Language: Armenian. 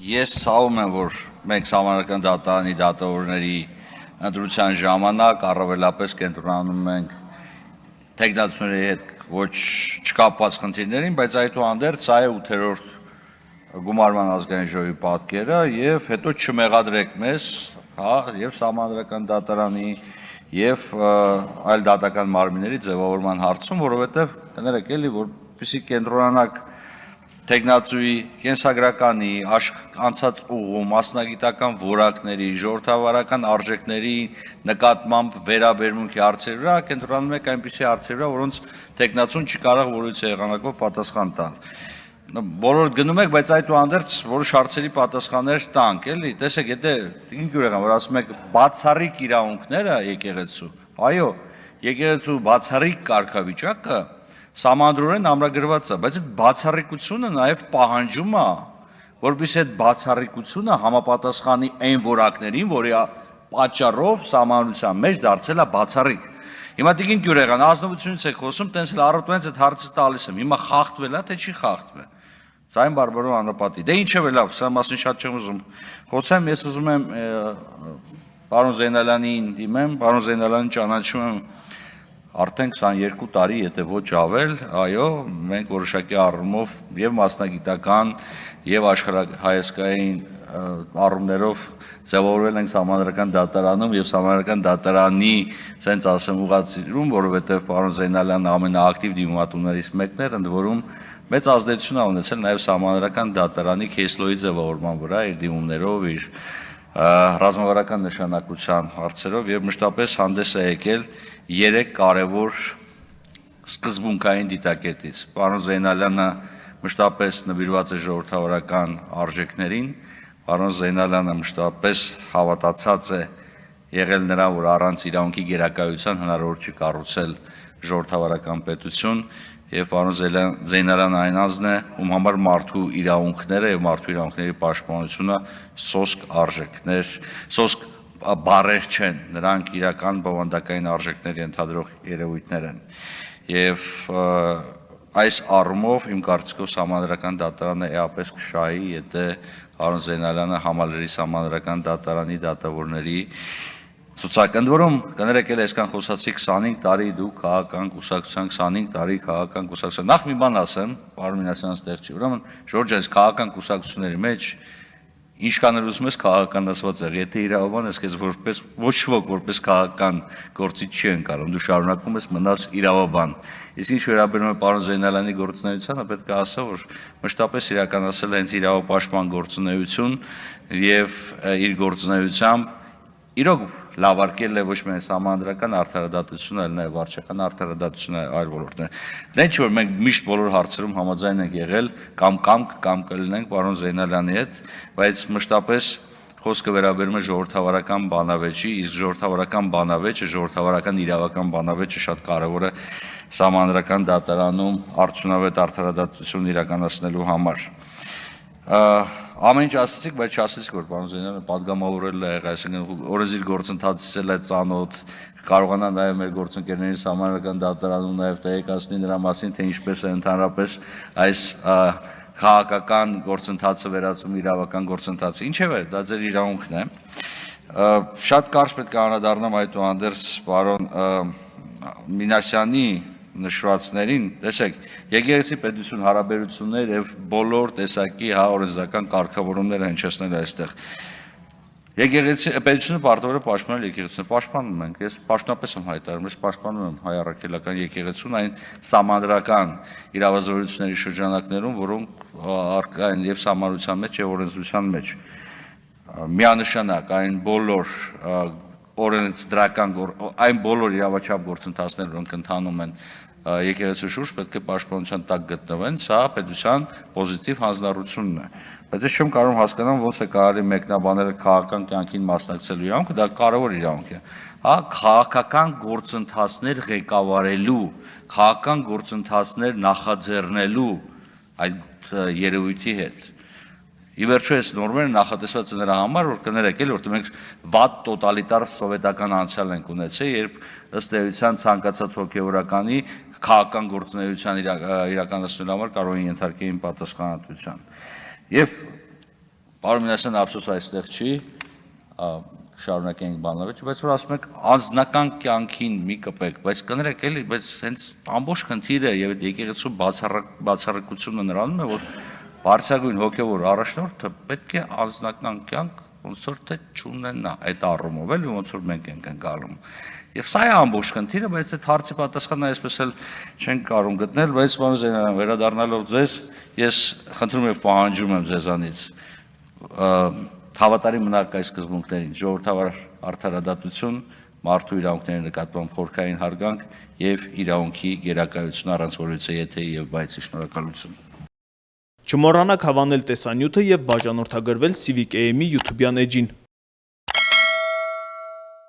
Ես ցավում եմ, որ մենք համանական դատարանի դատավորների ընտրության ժամանակ առավելապես կենտրոնանում ենք տեխնացուների հետ ոչ չկապված խնդիրներին, բայց այդուհանդերձ սա է 8-րդ գումարման ազգային ժողովի պատկերը եւ հետո չմեղադրեք մեզ, հա, եւ համանական դատարանի եւ այլ դատական մարմինների ձևավորման հարցում, որովհետեւ կներեք էլի, որպեսզի կենտրոնանակ տեխնացուի կենսագրականի անցած ուղու մասնագիտական որակների ժողովրդավարական արժեքների նկատմամբ վերաբերմունքի հարցերի վրա կենտրոնանում եք այնպիսի հարցերի վրա, որոնց տեխնացուն չի կարող որից եղանակով պատասխան տալ։ Բոլորդ գնում եք, բայց այդուհանդերձ որոշ հարցերի պատասխաններ տանք, էլի, տեսեք, եթե ինչ ուրեղան, որ ասում եք բացառիկ իրավունքները եկեղեցու, այո, եկեղեցու բացառիկ կարգավիճակը Սահմանադրորեն ամրագրված է, բայց այդ բացառիկությունը նաև պահանջում է, որպեսզի այդ բացառիկությունը համապատասխանի այն որակներին, որի պատճառով սահմանության մեջ դարձել է բացառիկ։ Հիմա դիքին գյուրեղան, ազնվությունից եք խոսում, տենց էլ առօրյայից այդ հարցը տալիս եմ, հիմա խախտվել է, թե չի խախտվել։ Ձայն բարբարո անապատի։ Դե ինչև է լավ, սա մասին շատ չեմ ուզում խոսեմ, ես ուզում եմ պարոն Զեյնալյանին դիմեմ, պարոն Զեյնալյանին ճանաչում եմ արդեն 22 տարի, եթե ոչ ավել, այո, մենք որոշակի առումով եւ մասնագիտական եւ աշխարհայացքային առումներով ձևավորվել ենք համանրական դատարանում եւ համանրական դատարանի, ասենց ասեմ, ուղղացում, որովհետեւ պարոն Զեյնալյանն ամենաակտիվ դիմումատուներից մեկն էր, ընդ որում մեծ ազդեցություն ա ունեցել նաեւ համանրական դատարանի քեսլոյի ձևավորման վրա իր դիմումներով, իր ռազմավարական նշանակության հարցերով եւ մշտապես հանդես է եկել 3 կարևոր սկզբունքային դիտակետից։ Պարոն Զեյնալյանը մշտապես նվիրված է ժողովրդավարական արժեքներին, պարոն Զեյնալյանը մշտապես հավատացած է եղել նրան, որ առանց իրավունքի գերակայության հնարավոր չի կառուցել ժողովրդավարական պետություն եւ պարոն Զեյնալյանը այն անձն է, ում համար մարդու իրավունքները եւ մարդու իրավունքների պաշտպանությունը սոսկ արժեքներ, սոսկ բարեր չեն, նրանք իրական բովանդակային արժեքներ ենթադրող երևույթներ են։ Եվ այս առումով իմ կարծիքով համանրական դատարանը էապես կշահի, եթե պարոն Զեյնալյանը համալրի համանրական դատարանի դատավորների ցուցակ, ընդ որում կներեք էլ այսքան խոսացի 25 տարի դու քաղաքական կուսակցության 25 տարի քաղաքական կուսակցության նախ մի բան ասեմ, պարոն Մինասյանն ստեղ չի, ուրեմն Ժորժ այս քաղաքական կուսակցությունների մեջ ինչքան էլ ուզում ես քաղաքականացված եղի, եթե իրավաբան ես քեզ որպես ոչ ոք որպես քաղաքական գործիչ չի ընկալում, դու շարունակում ես մնաս իրավաբան։ Իսկ ինչ վերաբերում է պարոն Զեյնալյանի գործունեությանը, պետք է ասեմ, որ մշտապես իրականացել է հենց իրավապաշտպան գործունեություն եւ իր գործունեությամբ իրոք լավարկել է ոչ միայն համանդրական արդարադատությունը, այլ նաև վարչական արդարադատությունը այլ ոլորտներ։ Դե ինչ որ մենք միշտ բոլոր հարցերում համաձայն ենք եղել կամ կլինենք պարոն Զեյնալյանի հետ, բայց մշտապես խոսքը վերաբերում է ժողովրդավարական բանավեճի, իսկ ժողովրդավարական բանավեճը, ժողովրդավարական իրավական բանավեճը շատ կարևոր է համանդրական դատարանում արդյունավետ արդարադատություն իրականացնելու համար։ Ամեն ինչ ասացիք, բայց չասացիք, որ պարոն Զեյնալյանը պատգամավորել է եղել, այսինքն օրենսդիր գործընթացել է ծանոթ, կարողանա նաև մեր գործընկերների համանրական դատարանում նաև տեղեկացնի նրա մասին, թե ինչպես է ընդհանրապես այս քաղաքական գործընթացը վերածում իրավական գործընթացի։ Ինչևէ, դա ձեր իրավունքն է։ Շատ կարճ պետք է անդրադառնամ այդուհանդերձ պարոն Մինասյանի նշվածներին, տեսեք, եկեղեցի պետություն հարաբերություններ եւ բոլոր տեսակի օրենսդրական կարգավորումները հնչեցնել այստեղ։ Եկեղեցի պետությունը պարտավոր է պաշտպանել եկեղեցին, պաշտպանում ենք, ես պաշտոնապես եմ հայտարարում, ես պաշտպանում եմ հայ առաքելական եկեղեցուն այն համանդրական իրավազորությունների շրջանակներում, որոնք առկա են եւ համարության մեջ եւ օրենսդրության մեջ։ Միանշանակ այն բոլոր օրենսդրական այն բոլոր իրավաչափ գործընթացները, որոնք ընթանում են եկեղեցու շուրջ, պետք է պաշտպանության տակ գտնվեն, սա պետության պոզիտիվ հանձնառությունն է։ Բայց ես չեմ կարող հասկանալ ոնց է կարելի մեկնաբանել քաղաքական կյանքին մասնակցելու իրավունքը, դա կարևոր իրավունք է։ Հա, քաղաքական գործընթացներ ղեկավարելու, քաղաքական գործընթացներ նախաձեռնելու այդ երևույթի հետ։ Ի վերջո այս նորմերը նախատեսված են նրա համար, որ կներեք էլ, որտեղ մենք վատ տոտալիտար սովետական անցյալ ենք ունեցել, երբ ըստ էության ցանկացած հոգևորականի քաղաքական գործունեության իրականացնելու համար կարող են ենթարկեին պատասխանատվության։ Եվ Պարոն Մինասյան, ափսոս այստեղ չի, շարունակենք բանալը, բայց որ ասում եք անձնական կյանքին մի կպեք, բայց կներեք էլի, բայց հենց ամբողջ խնդիրը եւ եկեղեցու բացառիկությունը նրանում է, որ բարձրագույն հոգեվոր առաջնորդը պետք է անձնական կյանք ոնց որ թե չունենա այդ առումով, էլի ոնց որ մենք ենք ընկալում։ Եվ սա է ամբողջ խնդիրը, բայց այդ հարցի պատասխանը այսպես էլ չենք կարող գտնել, բայց պարոն Զեյնալյան, վերադառնալով ձեզ, ես խնդրում եմ պահանջում եմ ձեզանից հավատարիմ մնաք այս սկզբունքներին, ժողովրդավար արդարադատություն, մարդու իրավունքների նկատմամբ խորքային հարգանք եւ իրավունքի գերակայություն առանց որևիցե եթեի եւ բայցի։ Շնորհակալություն։ Չմոռանաք հավանել տեսանյութը եւ բաժանորդագրվել Civic AM-ի YouTube-յան էջին։